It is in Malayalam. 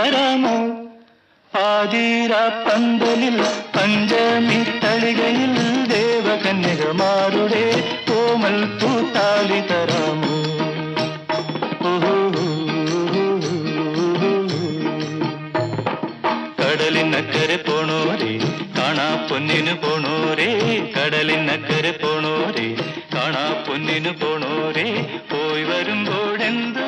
തരാമോ ആതിര പന്തലിൽ പഞ്ചമി തളികയിൽ ദേവകന്യകമാരുടെ കോമൽ പൂത്താലി തരാമോ കടലിനക്കരെ പോണോരേ കാണാ പൊന്നിനു പോണോരേ കടലിനക്കരെ പോണോരേ കാണാ പൊന്നിനു പോണോരേ പോയി വരുമ്പോഴെന്ത്